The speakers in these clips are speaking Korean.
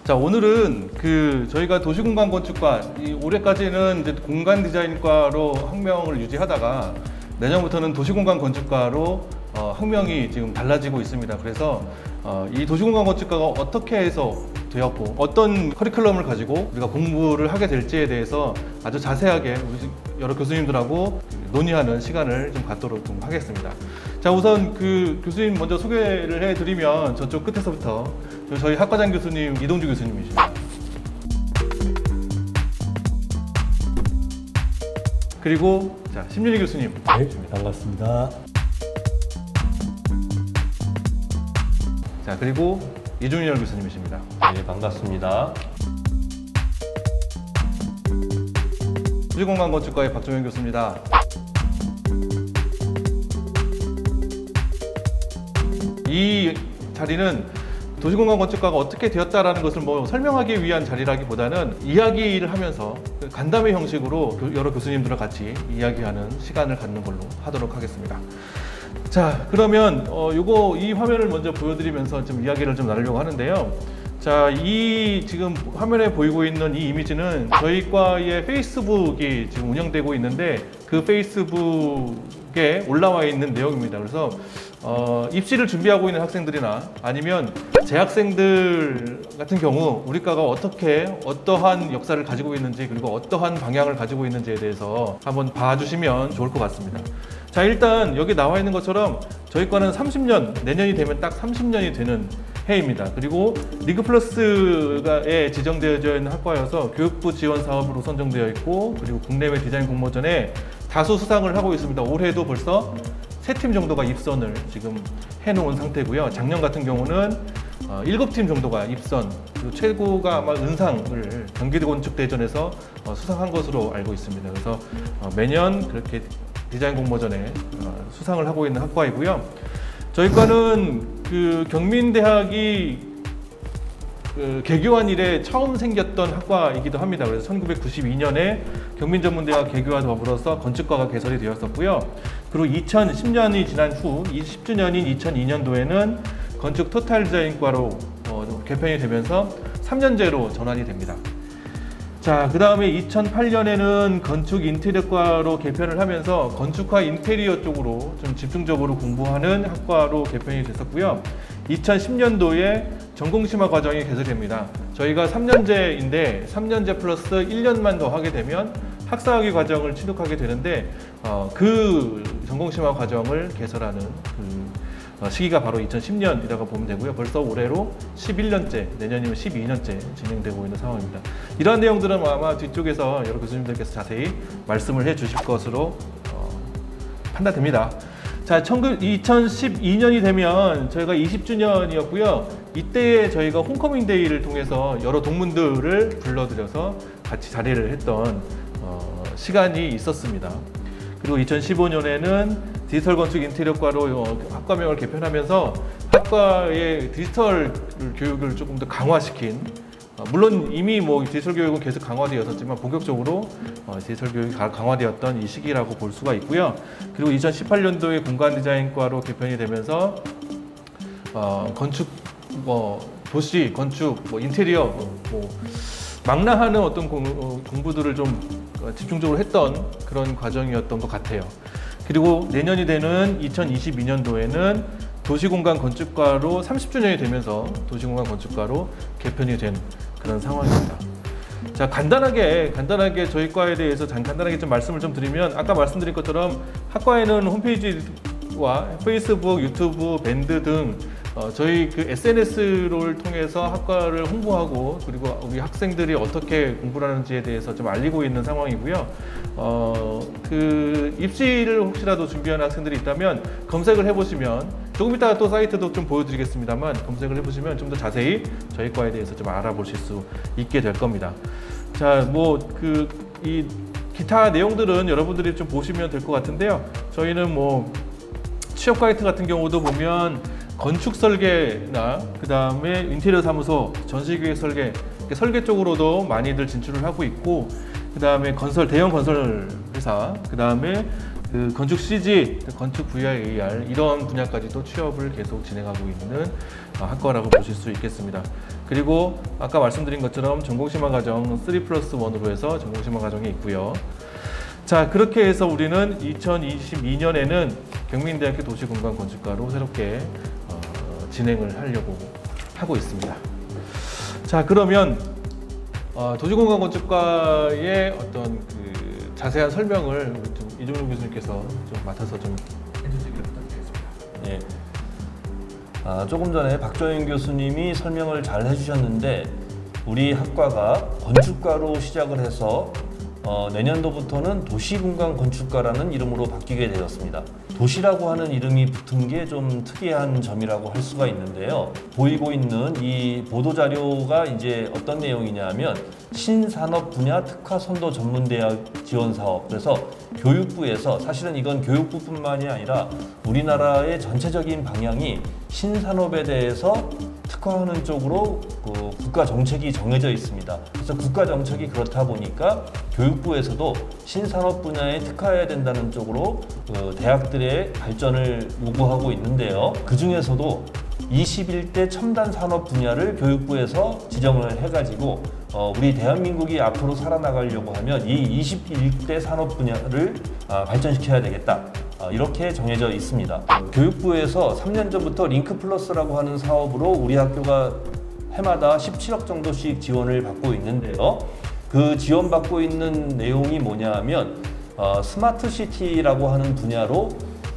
자, 오늘은 저희가 도시공간 건축과 올해까지는 이제 공간 디자인과로 학명을 유지하다가 내년부터는 도시공간 건축과로 학명이 지금 달라지고 있습니다. 그래서 이 도시공간 건축과가 어떻게 해서 되었고 어떤 커리큘럼을 가지고 우리가 공부를 하게 될지에 대해서 아주 자세하게 여러 교수님들하고 논의하는 시간을 좀 갖도록 좀 하겠습니다. 자, 우선 교수님 먼저 소개를 해드리면 저쪽 끝에서부터 저희 학과장 교수님 이동주 교수님이십니다. 그리고 자, 심윤희 교수님. 네, 반갑습니다. 자, 그리고 이종열 교수님이십니다. 네, 반갑습니다. 도시공간 건축과의 박종현 교수입니다. 이 자리는 도시공간 건축과가 어떻게 되었다라는 것을 설명하기 위한 자리라기보다는 이야기를 하면서 간담회 형식으로 여러 교수님들과 같이 이야기하는 시간을 갖는 걸로 하도록 하겠습니다. 자, 그러면 이 화면을 먼저 보여드리면서 좀 이야기를 좀 나누려고 하는데요. 자, 이 지금 화면에 보이고 있는 이 이미지는 저희 과의 페이스북이 지금 운영되고 있는데 그 페이스북에 올라와 있는 내용입니다. 그래서 입시를 준비하고 있는 학생들이나 아니면 재학생들 같은 경우 우리 과가 어떠한 역사를 가지고 있는지 그리고 어떠한 방향을 가지고 있는지에 대해서 한번 봐주시면 좋을 것 같습니다. 자, 일단 여기 나와 있는 것처럼 저희 과는 30년, 내년이 되면 딱 30년이 되는 해입니다. 그리고 리그 플러스에 지정되어져 있는 학과여서 교육부 지원 사업으로 선정되어 있고 그리고 국내외 디자인 공모전에 다수 수상을 하고 있습니다. 올해도 벌써 3팀 정도가 입선을 지금 해놓은 상태고요. 작년 같은 경우는 7팀 정도가 입선, 그리고 최고가 아마 은상을 경기도건축대전에서 수상한 것으로 알고 있습니다. 그래서 매년 그렇게 디자인 공모전에 수상을 하고 있는 학과이고요. 저희 과는 경민대학이 개교한 이래 처음 생겼던 학과이기도 합니다. 그래서 1992년에 경민전문대학 개교와 더불어서 건축과가 개설이 되었었고요. 그리고 2010년이 지난 후 10주년인 2002년도에는 건축 토탈 디자인과로 개편이 되면서 3년제로 전환이 됩니다. 자, 그 다음에 2008년에는 건축 인테리어과로 개편을 하면서 건축과 인테리어 쪽으로 좀 집중적으로 공부하는 학과로 개편이 됐었고요. 2010년도에 전공심화 과정이 개설됩니다. 저희가 3년제인데 3년제 플러스 1년만 더 하게 되면 학사학위 과정을 취득하게 되는데 그 전공심화 과정을 개설하는 시기가 바로 2010년이라고 보면 되고요. 벌써 올해로 11년째, 내년이면 12년째 진행되고 있는 상황입니다. 이러한 내용들은 아마 뒤쪽에서 여러 교수님들께서 자세히 말씀을 해 주실 것으로 판단됩니다. 자, 2012년이 되면 저희가 20주년이었고요. 이때에 저희가 홈커밍 데이를 통해서 여러 동문들을 불러들여서 같이 자리를 했던 시간이 있었습니다. 그리고 2015년에는 디지털 건축 인테리어과로 학과명을 개편하면서 학과의 디지털 교육을 조금 더 강화시킨, 물론 이미 디지털 교육은 계속 강화되었었지만 본격적으로 디지털 교육이 강화되었던 이 시기라고 볼 수가 있고요. 그리고 2018년도에 공간 디자인과로 개편이 되면서 건축, 도시 건축, 인테리어, 망라하는 어떤 공부들을 좀 집중적으로 했던 그런 과정이었던 것 같아요. 그리고 내년이 되는 2022년도에는 도시공간 건축과로 30주년이 되면서 도시공간 건축과로 개편이 된 그런 상황입니다. 자, 간단하게 저희 과에 대해서 간단하게 좀 말씀을 좀 드리면, 아까 말씀드린 것처럼 학과에는 홈페이지와 페이스북, 유튜브, 밴드 등 저희 SNS를 통해서 학과를 홍보하고 그리고 우리 학생들이 어떻게 공부를 하는지에 대해서 좀 알리고 있는 상황이고요. 입시를 혹시라도 준비하는 학생들이 있다면 검색을 해보시면, 조금 이따가 또 사이트도 좀 보여드리겠습니다만 검색을 해보시면 좀 더 자세히 저희 과에 대해서 좀 알아보실 수 있게 될 겁니다. 자, 이 기타 내용들은 여러분들이 좀 보시면 될 것 같은데요. 저희는 취업 가이드 같은 경우도 보면 건축 설계나 그 다음에 인테리어 사무소, 전시기획 설계 쪽으로도 많이들 진출을 하고 있고, 그 다음에 대형 건설 회사, 그 다음에 그 건축 CG, 건축 VRAR 이런 분야까지도 취업을 계속 진행하고 있는 학과라고 보실 수 있겠습니다. 그리고 아까 말씀드린 것처럼 전공심화 과정 3+1으로 해서 전공심화 과정이 있고요. 자, 그렇게 해서 우리는 2022년에는 경민대학교 도시공간건축과로 새롭게 진행을 하려고 하고 있습니다. 자, 그러면 도시공간건축과의 어떤 그 자세한 설명을 좀 이종룡 교수님께서 좀 맡아서 좀 해주시길 부탁드리겠습니다. 예. 조금 전에 박정인 교수님이 설명을 잘 해주셨는데 우리 학과가 건축과로 시작을 해서 내년도부터는 도시공간건축과라는 이름으로 바뀌게 되었습니다. 도시라고 하는 이름이 붙은 게 좀 특이한 점이라고 할 수가 있는데요. 보이고 있는 이 보도자료가 이제 어떤 내용이냐면 신산업 분야 특화 선도 전문대학 지원 사업. 그래서 교육부에서 사실은 이건 교육부뿐만이 아니라 우리나라의 전체적인 방향이 신산업에 대해서 특화하는 쪽으로 국가 정책이 정해져 있습니다. 그래서 국가 정책이 그렇다 보니까 교육부에서도 신산업 분야에 특화해야 된다는 쪽으로 대학들의 발전을 요구하고 있는데요. 그 중에서도 21대 첨단 산업 분야를 교육부에서 지정을 해가지고 우리 대한민국이 앞으로 살아나가려고 하면 이 21대 산업 분야를 발전시켜야 되겠다. 이렇게 정해져 있습니다. 교육부에서 3년 전부터 링크플러스라고 하는 사업으로 우리 학교가 해마다 17억 정도씩 지원을 받고 있는데요. 그 지원받고 있는 내용이 뭐냐 하면 스마트시티라고 하는 분야로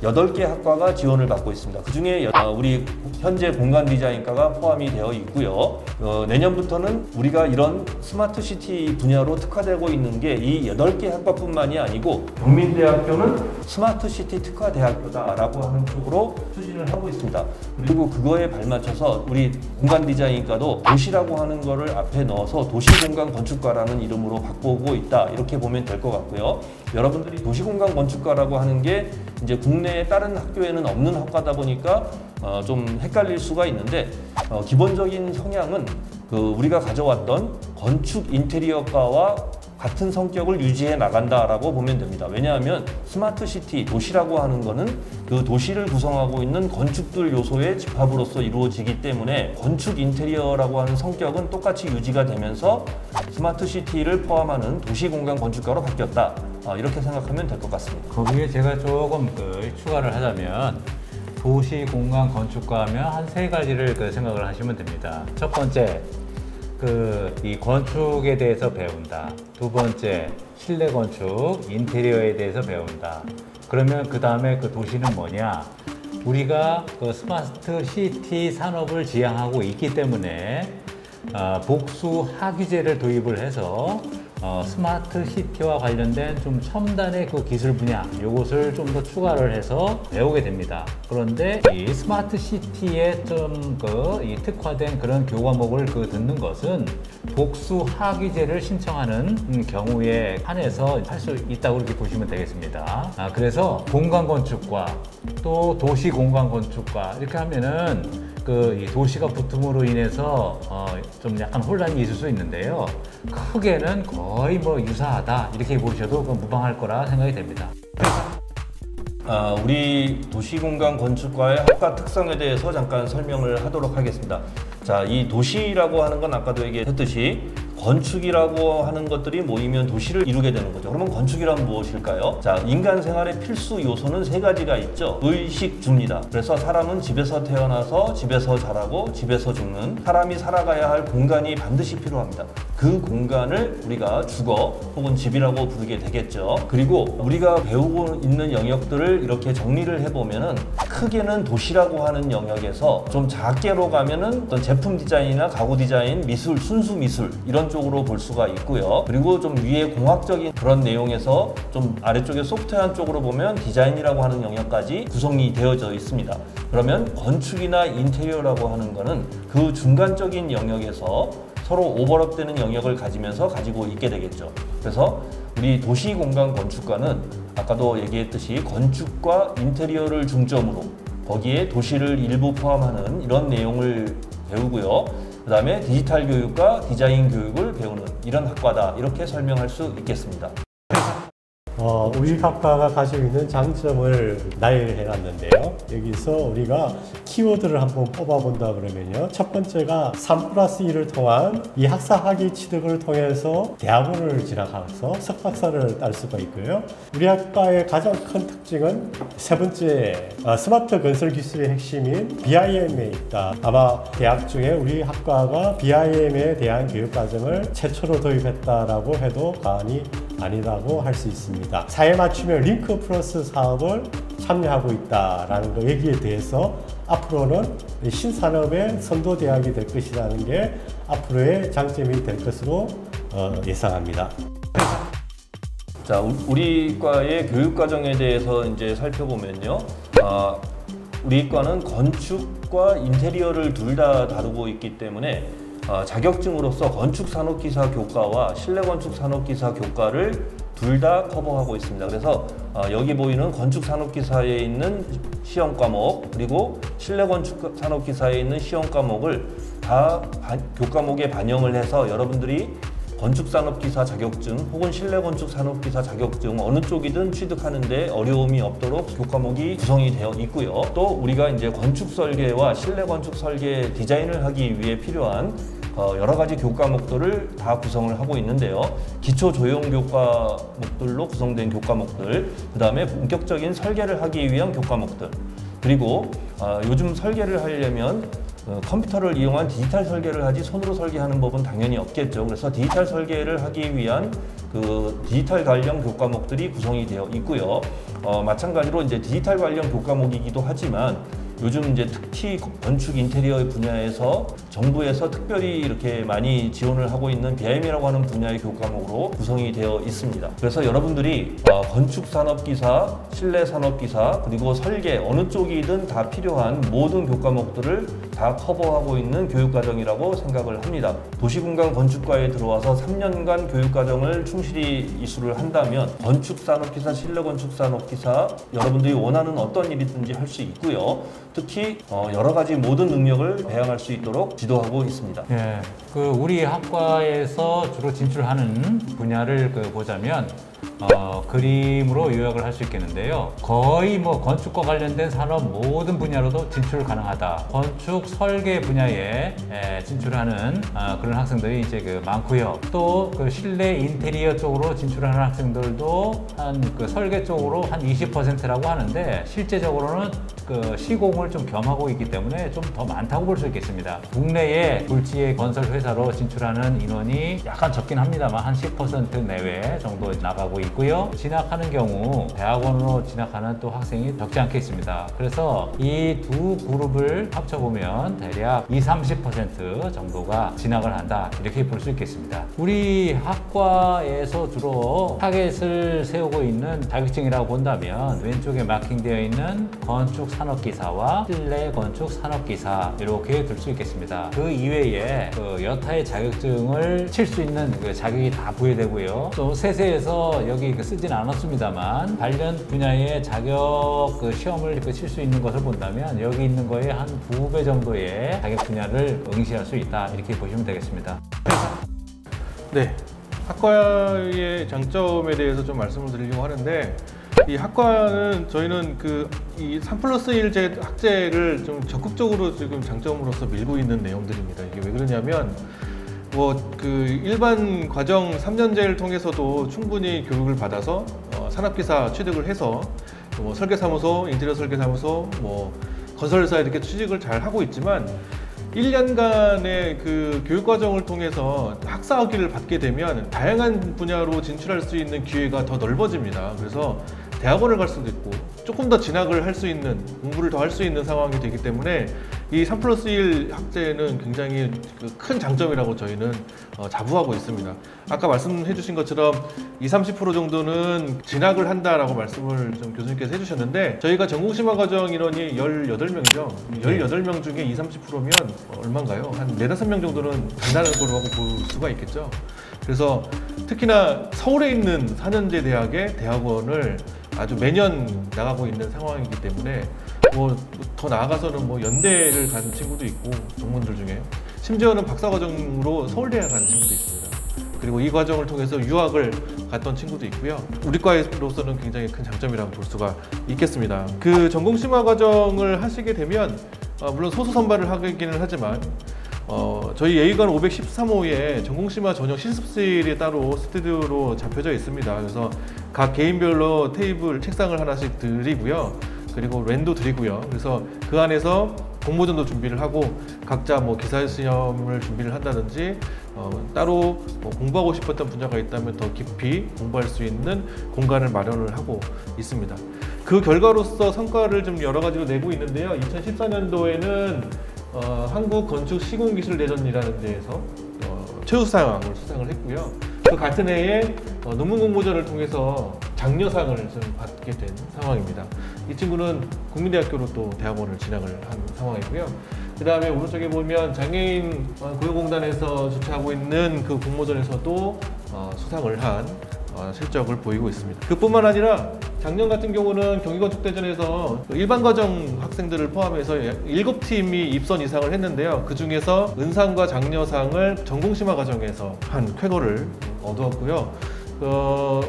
8개 학과가 지원을 받고 있습니다. 그 중에 우리 현재 공간디자인과가 포함이 되어 있고요. 내년부터는 우리가 이런 스마트시티 분야로 특화되고 있는 게 이 8개 학과뿐만이 아니고 경민대학교는 스마트시티 특화대학교다라고 하는 쪽으로 추진을 하고 있습니다. 그리고 그거에 발맞춰서 우리 공간디자인과도 도시라고 하는 거를 앞에 넣어서 도시공간건축과라는 이름으로 바꾸고 있다. 이렇게 보면 될 것 같고요. 여러분들이 도시공간건축과라고 하는 게 이제 국내에 다른 학교에는 없는 학과다 보니까 좀 헷갈릴 수가 있는데 기본적인 성향은 우리가 가져왔던 건축 인테리어과와 같은 성격을 유지해 나간다라고 보면 됩니다. 왜냐하면 스마트시티, 도시라고 하는 거는 그 도시를 구성하고 있는 건축들 요소의 집합으로서 이루어지기 때문에 건축 인테리어라고 하는 성격은 똑같이 유지가 되면서 스마트시티를 포함하는 도시공간 건축과로 바뀌었다. 이렇게 생각하면 될 것 같습니다. 거기에 제가 조금 추가를 하자면 도시공간 건축과 하면 한 3가지를 생각을 하시면 됩니다. 첫 번째, 이 건축에 대해서 배운다. 두 번째, 실내 건축, 인테리어에 대해서 배운다. 그러면 그 다음에 그 도시는 뭐냐? 우리가 스마트 시티 산업을 지향하고 있기 때문에 복수 학위제를 도입을 해서 스마트 시티와 관련된 좀 첨단의 그 기술 분야 요것을 좀 더 추가를 해서 배우게 됩니다. 그런데 이 스마트 시티에 좀 이 특화된 그런 교과목을 듣는 것은 복수 학위제를 신청하는 경우에 한해서 할 수 있다고 그렇게 보시면 되겠습니다. 그래서 공간건축과 또 도시공간건축과 이렇게 하면은 이 도시가 붙음으로 인해서 좀 약간 혼란이 있을 수 있는데요. 크게는 거의 유사하다 이렇게 보셔도 무방할 거라 생각이 됩니다. 우리 도시공간건축과의 학과 특성에 대해서 잠깐 설명을 하도록 하겠습니다. 자, 이 도시라고 하는 건 아까도 얘기했듯이 건축이라고 하는 것들이 모이면 도시를 이루게 되는 거죠. 그러면 건축이란 무엇일까요? 자, 인간 생활의 필수 요소는 3가지가 있죠. 의식주입니다. 그래서 사람은 집에서 태어나서 집에서 자라고 집에서 죽는, 사람이 살아가야 할 공간이 반드시 필요합니다. 그 공간을 우리가 주거 혹은 집이라고 부르게 되겠죠. 그리고 우리가 배우고 있는 영역들을 이렇게 정리를 해보면은 크게는 도시라고 하는 영역에서 좀 작게로 가면은 어떤 제품 디자인이나 가구 디자인, 미술, 순수 미술 이런 쪽으로 볼 수가 있고요. 그리고 좀 위에 공학적인 그런 내용에서 좀 아래쪽에 소프트웨어 쪽으로 보면 디자인이라고 하는 영역까지 구성이 되어져 있습니다. 그러면 건축이나 인테리어라고 하는 거는 그 중간적인 영역에서 서로 오버랩되는 영역을 가지고 있게 되겠죠. 그래서 우리 도시공간건축과는 아까도 얘기했듯이 건축과 인테리어를 중점으로 거기에 도시를 일부 포함하는 이런 내용을 배우고요. 그 다음에 디지털 교육과 디자인 교육을 배우는 이런 학과다, 이렇게 설명할 수 있겠습니다. 우리 학과가 가지고 있는 장점을 나열해 놨는데요. 여기서 우리가 키워드를 한번 뽑아본다 그러면요. 첫 번째가 3+1을 통한 이 학사 학위 취득을 통해서 대학원을 진학해서 석박사를 딸 수가 있고요. 우리 학과의 가장 큰 특징은 세 번째, 스마트 건설 기술의 핵심인 BIM에 있다. 아마 대학 중에 우리 학과가 BIM에 대한 교육과정을 최초로 도입했다라고 해도 과언이 아니라고 할 수 있습니다. 사회 맞춤형 링크 플러스 사업을 참여하고 있다라는 거 여기에 대해서 앞으로는 신산업의 선도대학이 될 것이라는 게 앞으로의 장점이 될 것으로 예상합니다. 자, 우리 과의 교육 과정에 대해서 이제 살펴보면요. 우리 과는 건축과 인테리어를 둘 다 다루고 있기 때문에 자격증으로서 건축산업기사 교과와 실내건축산업기사 교과를 둘 다 커버하고 있습니다. 그래서 여기 보이는 건축산업기사에 있는 시험 과목 그리고 실내건축산업기사에 있는 시험 과목을 다 교과목에 반영을 해서 여러분들이 건축산업기사 자격증 혹은 실내건축산업기사 자격증 어느 쪽이든 취득하는데 어려움이 없도록 교과목이 구성이 되어 있고요. 또 우리가 이제 건축설계와 실내건축설계 디자인을 하기 위해 필요한 여러 가지 교과목들을 다 구성을 하고 있는데요. 기초 조형 교과목들로 구성된 교과목들, 그 다음에 본격적인 설계를 하기 위한 교과목들, 그리고 요즘 설계를 하려면 컴퓨터를 이용한 디지털 설계를 하지 손으로 설계하는 법은 당연히 없겠죠. 그래서 디지털 설계를 하기 위한 그 디지털 관련 교과목들이 구성이 되어 있고요. 마찬가지로 이제 디지털 관련 교과목이기도 하지만 요즘 이제 특히 건축 인테리어 분야에서 정부에서 특별히 이렇게 많이 지원을 하고 있는 BIM이라고 하는 분야의 교과목으로 구성이 되어 있습니다. 그래서 여러분들이 건축산업기사, 실내산업기사, 그리고 설계 어느 쪽이든 다 필요한 모든 교과목들을 다 커버하고 있는 교육과정이라고 생각을 합니다. 도시공간 건축과에 들어와서 3년간 교육과정을 충실히 이수를 한다면 건축산업기사, 실내건축산업기사 여러분들이 원하는 어떤 일이든지 할 수 있고요. 특히 여러 가지 모든 능력을 배양할 수 있도록 지도하고 있습니다. 예, 우리 학과에서 주로 진출하는 분야를 보자면 그림으로 요약을 할 수 있겠는데요. 거의 건축과 관련된 산업 모든 분야로도 진출 가능하다. 건축 설계 분야에 진출하는 그런 학생들이 이제 많고요. 또 실내 인테리어 쪽으로 진출하는 학생들도 한 설계 쪽으로 한 20%라고 하는데 실제적으로는 시공을 좀 겸하고 있기 때문에 좀 더 많다고 볼 수 있겠습니다. 국내에 굴지의 건설 회사로 진출하는 인원이 약간 적긴 합니다만 한 10% 내외 정도 나가고 있고요. 진학하는 경우 대학원으로 진학하는 또 학생이 적지 않게 있습니다. 그래서 이 두 그룹을 합쳐보면 대략 20-30% 정도가 진학을 한다 이렇게 볼 수 있겠습니다. 우리 학과에서 주로 타겟을 세우고 있는 자격증이라고 본다면 왼쪽에 마킹되어 있는 건축산업기사와 실내건축산업기사 이렇게 둘 수 있겠습니다. 그 이외에 여타의 자격증을 칠 수 있는 자격이 다 부여되고요. 또 세세에서 여기 쓰진 않았습니다만 관련 분야의 자격 시험을 칠 수 있는 것을 본다면 여기 있는 거에 한 2배 정도의 자격 분야를 응시할 수 있다 이렇게 보시면 되겠습니다. 네, 학과의 장점에 대해서 좀 말씀을 드리려고 하는데 이 학과는 저희는 이 3+1 학제를 좀 적극적으로 지금 장점으로서 밀고 있는 내용들입니다. 이게 왜 그러냐면 일반 과정 3년제를 통해서도 충분히 교육을 받아서 산업기사 취득을 해서 설계사무소, 인테리어 설계사무소, 건설회사 이렇게 취직을 잘 하고 있지만 1년간의 교육과정을 통해서 학사학위를 받게 되면 다양한 분야로 진출할 수 있는 기회가 더 넓어집니다. 그래서 대학원을 갈 수도 있고 조금 더 진학을 할 수 있는, 공부를 더 할 수 있는 상황이 되기 때문에 이 3+1 학제는 굉장히 큰 장점이라고 저희는 자부하고 있습니다. 아까 말씀해 주신 것처럼 20-30% 정도는 진학을 한다라고 말씀을 좀 교수님께서 해주셨는데 저희가 전공심화 과정 인원이 18명이죠. 18명 중에 20-30%면 얼마인가요? 한 4-5명 정도는 간다는 걸로 볼 수가 있겠죠. 그래서 특히나 서울에 있는 4년제 대학의 대학원을 아주 매년 나가고 있는 상황이기 때문에 더 나아가서는 연대를 가는 친구도 있고 동문들 중에 심지어는 박사과정으로 서울대에 가는 친구도 있습니다. 그리고 이 과정을 통해서 유학을 갔던 친구도 있고요. 우리 과로서는 굉장히 큰 장점이라고 볼 수가 있겠습니다. 그 전공심화 과정을 하시게 되면 물론 소수 선발을 하기는 하지만 저희 예의관 513호에 전공심화 전용 실습실이 따로 스튜디오로 잡혀져 있습니다. 그래서 각 개인별로 테이블, 책상을 하나씩 드리고요. 그리고 랜도 드리고요. 그래서 그 안에서 공모전도 준비를 하고 각자 뭐 기사 시험을 준비를 한다든지 따로 뭐 공부하고 싶었던 분야가 있다면 더 깊이 공부할 수 있는 공간을 마련을 하고 있습니다. 그 결과로서 성과를 좀 여러 가지로 내고 있는데요. 2014년도에는 한국건축시공기술대전이라는 데에서 최우수상을 수상을 했고요. 그 같은 해에 논문 공모전을 통해서 장려상을 좀 받게 된 상황입니다. 이 친구는 국민대학교로 또 대학원을 진학을 한 상황이고요. 그 다음에 오른쪽에 보면 장애인 고용공단에서 주최하고 있는 그 공모전에서도 수상을 한 실적을 보이고 있습니다. 그뿐만 아니라 작년 같은 경우는 경기건축대전에서 일반 과정 학생들을 포함해서 7팀이 입선 이상을 했는데요. 그 중에서 은상과 장려상을 전공심화 과정에서 한 쾌거를 얻었고요.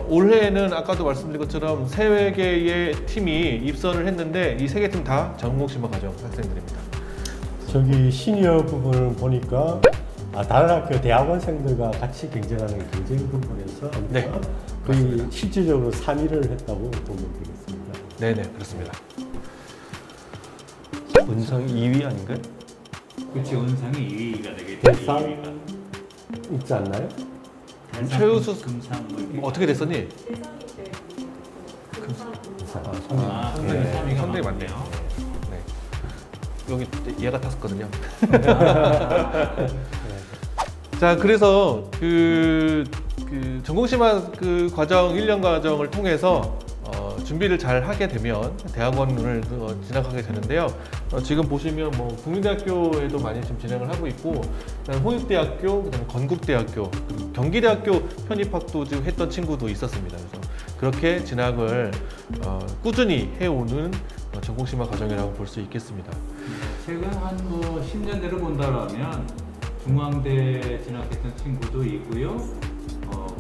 올해는 아까도 말씀드린 것처럼 3개의 팀이 입선을 했는데 이 3개 팀 다 전공심화 과정 학생들입니다. 저기 시니어 부분을 보니까 다른 학교 대학원생들과 같이 경쟁하는 경쟁 부분에서 네, 거의 실질적으로 3위를 했다고 보면 되겠습니다. 네네, 그렇습니다. 은상 2위 아닌가요? 그렇지, 은상이 2위가 되게 대상 있지 않나요? 최우수 금상 뭐 이렇게. 어떻게 됐었니? 상당히 상당히 많네요. 네. 여기 얘가 탔었거든요. 자, 그래서 그 전공심화 그 과정 1년 과정을 통해서 준비를 잘 하게 되면 대학원을 진학하게 되는데요. 지금 보시면 뭐 국민대학교에도 많이 지금 진행을 하고 있고, 그다음에 홍익대학교, 그다음에 건국대학교, 그리고 경기대학교 편입학도 지금 했던 친구도 있었습니다. 그래서 그렇게 진학을 꾸준히 해오는 전공심화 과정이라고 볼 수 있겠습니다. 최근 한 뭐 10년 대로 본다라면 중앙대 진학했던 친구도 있고요.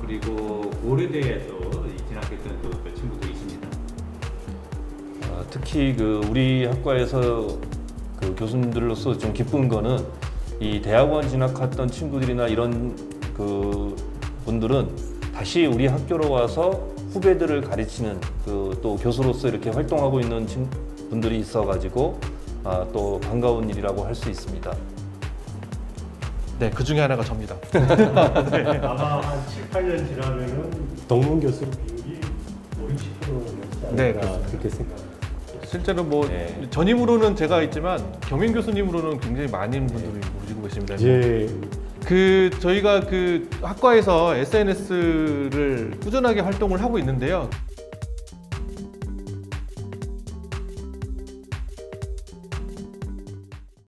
그리고 고려대에도 진학했던 또 그 친구도 있습니다. 특히 그 우리 학과에서 그 교수님들로서 좀 기쁜 거는 이 대학원 진학했던 친구들이나 이런 그 분들은 다시 우리 학교로 와서 후배들을 가르치는 그 또 교수로서 이렇게 활동하고 있는 분들이 있어가지고 또 반가운 일이라고 할 수 있습니다. 네, 그 중에 하나가 접니다. 아마 한 7, 8년 지나면은 동문 교수 비율이 50%였지 네, 않을까 그렇습니다. 그렇게 생각합니다. 실제로 뭐 네. 전임으로는 제가 있지만 겸임 교수님으로는 굉장히 많은 분들이 모시고 계십니다. 이제 저희가 그 학과에서 SNS를 꾸준하게 활동을 하고 있는데요.